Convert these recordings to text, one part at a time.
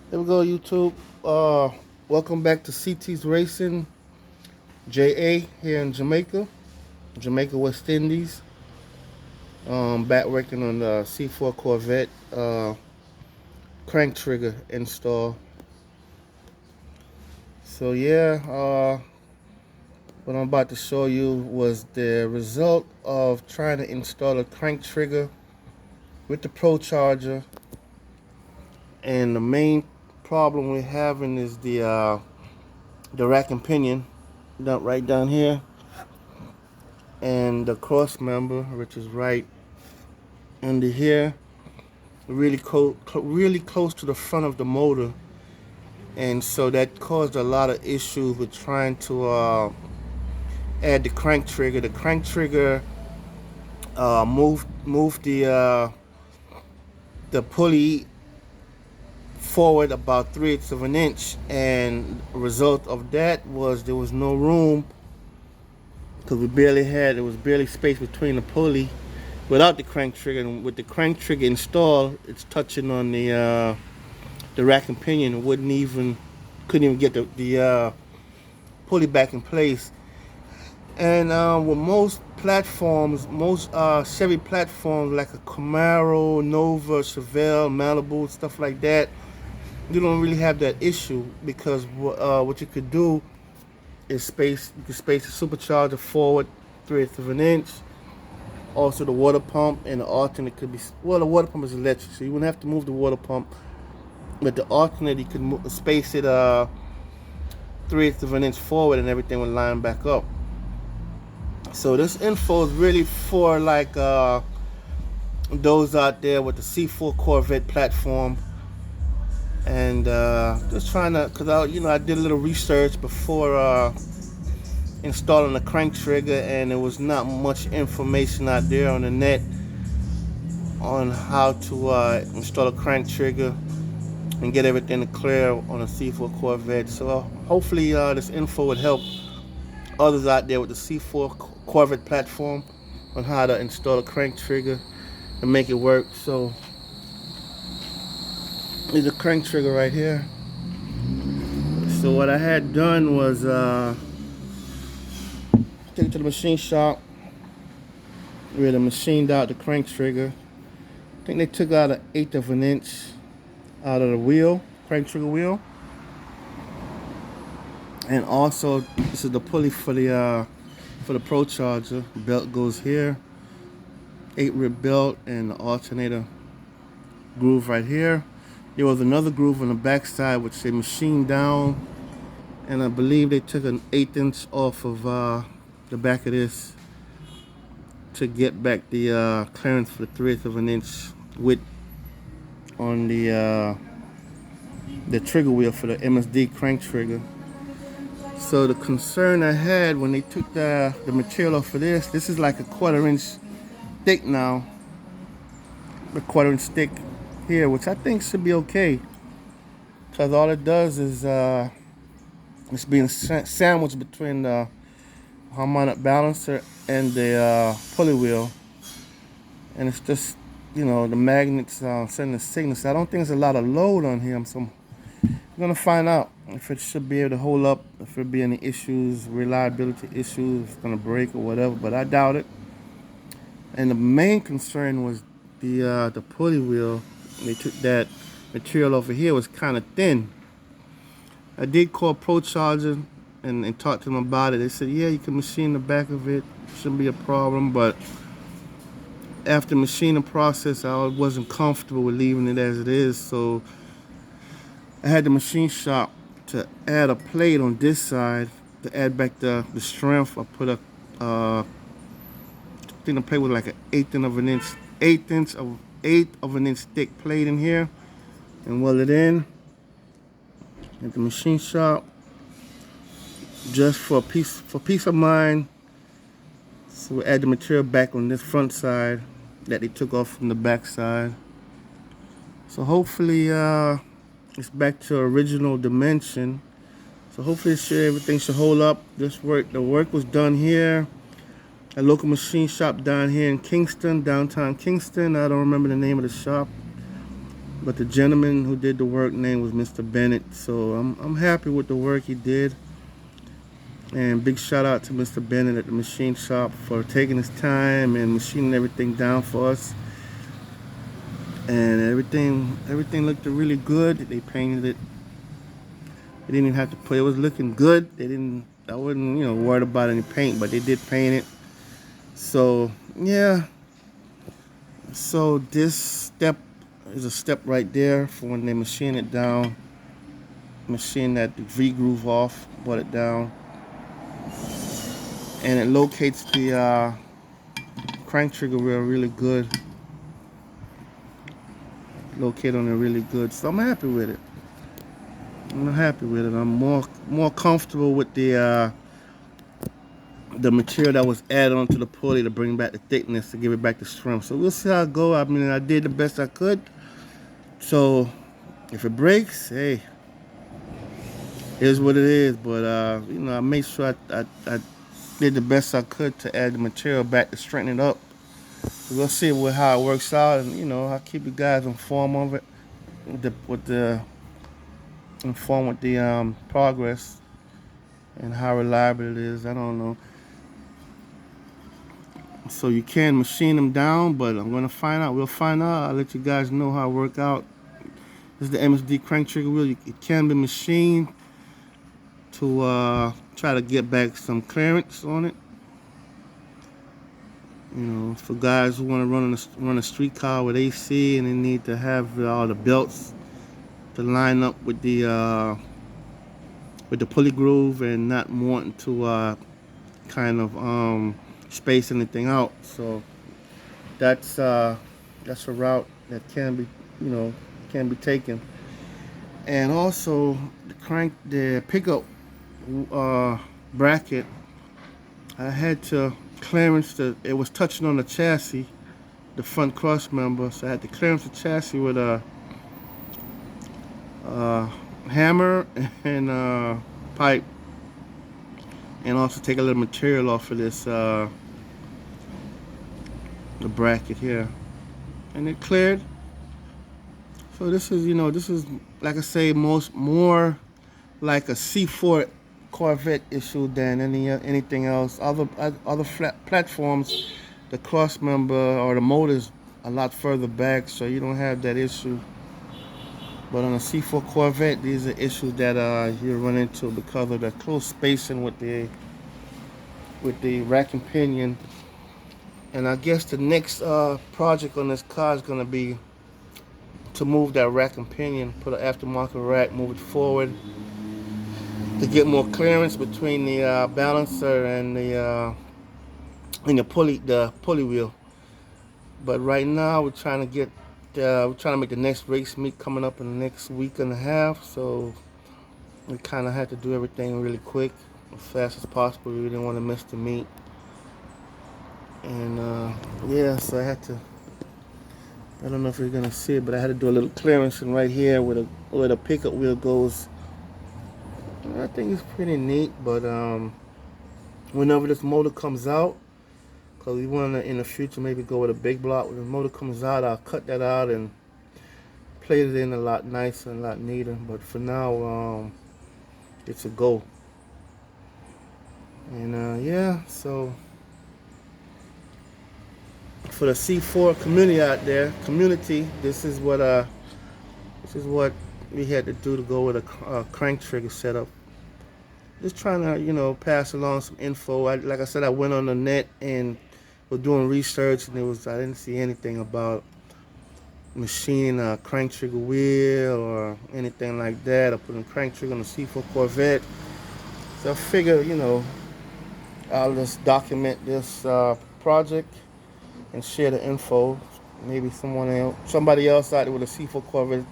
Here we go, YouTube. Welcome back to CT's Racing, JA here in Jamaica, West Indies. Back working on the C4 Corvette crank trigger install. So yeah, what I'm about to show you was the result of trying to install a crank trigger with the Pro Charger, and the main problem we're having is the rack and pinion right down here, and the cross member, which is right under here, really close to the front of the motor, and so that caused a lot of issues with trying to add the crank trigger. The crank trigger moved the pulley forward about 3/8 of an inch, and the result of that was there was no room because there was barely space between the pulley without the crank trigger, and with the crank trigger installed, it's touching on the rack and pinion. It couldn't even get the pulley back in place. And with most platforms, most Chevy platforms like a Camaro, Nova, Chevelle, Malibu, stuff like that, you don't really have that issue because what you could do is you could space the supercharger forward 3/8 of an inch. Also, the water pump and the alternate could be, well, the water pump is electric, so you wouldn't have to move the water pump. But the alternate, you could space it 3/8 of an inch forward, and everything would line back up. So this info is really for like those out there with the C4 Corvette platform, and just trying to, cause I did a little research before installing the crank trigger, and there was not much information out there on the net on how to install a crank trigger and get everything clear on a C4 Corvette. So hopefully this info would help others out there with the C4 Corvette platform on how to install a crank trigger and make it work. So there's a crank trigger right here. So what I had done was take it to the machine shop where they machined out the crank trigger. I think they took out 1/8 of an inch out of the wheel, crank trigger wheel. And also, this is the pulley for the Pro Charger. Belt goes here, 8-rib belt, and the alternator groove right here. There was another groove on the back side which they machined down, and I believe they took an 1/8 inch off of the back of this to get back the clearance for the 3/8 of an inch width on the trigger wheel for the MSD crank trigger. So the concern I had when they took the material off of this is like a 1/4 inch thick now. A 1/4 inch thick here, which I think should be okay. Because all it does is it's being sandwiched between the harmonic balancer and the pulley wheel. And it's just, the magnets sending the signals. I don't think there's a lot of load on here. So I'm going to find out if it should be able to hold up, if there be any issues, reliability issues, if it's going to break or whatever, but I doubt it. And the main concern was the pulley wheel. They took that material over here, was kind of thin. I did call Pro Charger and talk to them about it. They said, yeah, you can machine the back of it, shouldn't be a problem, but after machining process, I wasn't comfortable with leaving it as it is, so I had the machine shop to add a plate on this side to add back the strength. I put I think the plate was like an 1/8 of an inch thick plate in here, and weld it in at the machine shop just for peace of mind. So we add the material back on this front side that they took off from the back side. So hopefully it's back to original dimension. So hopefully everything should hold up. The work was done here, a local machine shop down here in Kingston, downtown Kingston. I don't remember the name of the shop. But the gentleman who did the work name was Mr. Bennett, so I'm happy with the work he did. And big shout out to Mr. Bennett at the machine shop for taking his time and machining everything down for us. And everything looked really good. They painted it. They didn't even have to put it. Was looking good. I wasn't worried about any paint, but they did paint it. So yeah. So this step is a step right there for when they machine it down. Machine that V-groove off, butt it down. And it locates the crank trigger wheel really good. Locate on it really good. So I'm happy with it. I'm more comfortable with the material that was added onto the pulley to bring back the thickness, to give it back the strength. So we'll see how it go. I mean, I did the best I could. So if it breaks, hey, it is what it is. But I made sure I did the best I could to add the material back to straighten it up. We'll see how it works out, and I'll keep you guys informed of it, with the progress and how reliable it is. I don't know. So you can machine them down, but I'm gonna find out. We'll find out. I'll let you guys know how it work out. This is the MSD crank trigger wheel. It can be machined to try to get back some clearance on it. For guys who want to run a street car with AC and they need to have all the belts to line up with the pulley groove and not wanting to kind of space anything out. So that's a route that can be taken. And also the pickup bracket, I had to clearance it was touching on the chassis, the front cross member, so I had to clearance the chassis with a hammer and pipe, and also take a little material off of this the bracket here, and it cleared. So this is like I say, more like a C4 Corvette issue than anything else. Other flat platforms, the cross member or the motor's a lot further back, so you don't have that issue. But on a C4 Corvette, these are issues that you run into because of the close spacing with the rack and pinion. And I guess the next project on this car is going to be to move that rack and pinion, put an aftermarket rack, move it forward to get more clearance between the balancer and the pulley wheel. But right now we're trying to make the next race meet coming up in the next week and a half. So we kind of had to do everything really quick, as fast as possible. We didn't want to miss the meet. And yeah, so I had to. I don't know if you're gonna see it, but I had to do a little clearance right here where the pickup wheel goes. I think it's pretty neat, but whenever this motor comes out, because we want to in the future maybe go with a big block. When the motor comes out, I'll cut that out and plate it in a lot nicer and a lot neater. But for now, it's a go. And yeah, so for the C4 community out there, this is what we had to do to go with a crank trigger setup. Just trying to pass along some info. Like I said, I went on the net and was doing research, and I didn't see anything about machining a crank trigger wheel or anything like that, or putting a crank trigger on a C4 Corvette. So I figured, I'll just document this project and share the info. Maybe somebody else out there with a C4 Corvette,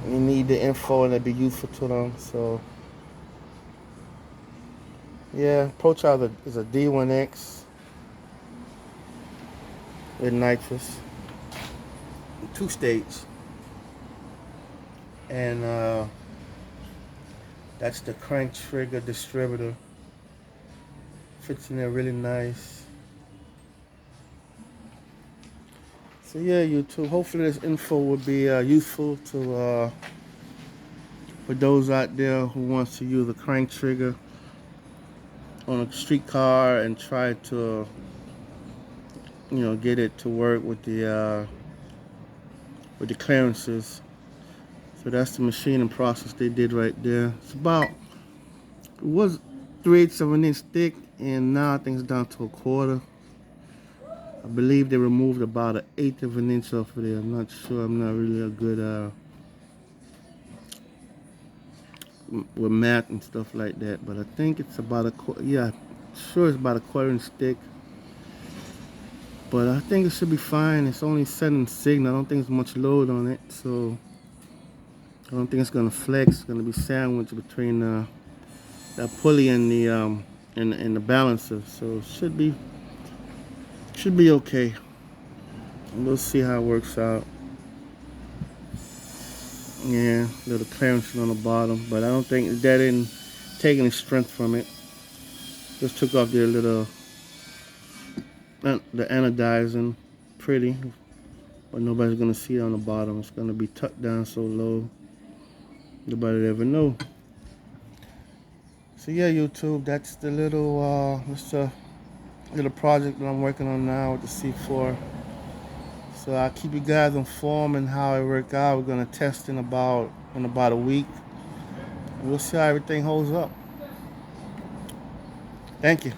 you need the info and it'd be useful to them. So yeah, Pro Child is a D1X with nitrous, 2-stage, and that's the crank trigger distributor. Fits in there really nice. So yeah, YouTube. Hopefully this info will be useful to for those out there who wants to use a crank trigger on a street car and try to, get it to work with the clearances. So that's the machining process they did right there. It was 3/8 of an inch thick, and now I think it's down to a quarter. I believe they removed about 1/8 of an inch off of there. I'm not sure. I'm not really a good with math and stuff like that, but I think it's about a quarter. Yeah, sure it's about a 1/4 inch thick. But I think it should be fine. It's only sending signal. I don't think there's much load on it, so I don't think it's gonna flex. It's gonna be sandwiched between that pulley and the balancer. So it should be okay. And we'll see how it works out. Yeah, little clearance on the bottom, but I don't think that didn't take any strength from it. Just took off their little the anodizing, pretty, but nobody's gonna see it on the bottom. It's gonna be tucked down so low, nobody'd ever know. So yeah, YouTube, that's the little project that I'm working on now with the C4. So I'll keep you guys informed on how it works out. We're gonna test in about a week. We'll see how everything holds up. Thank you.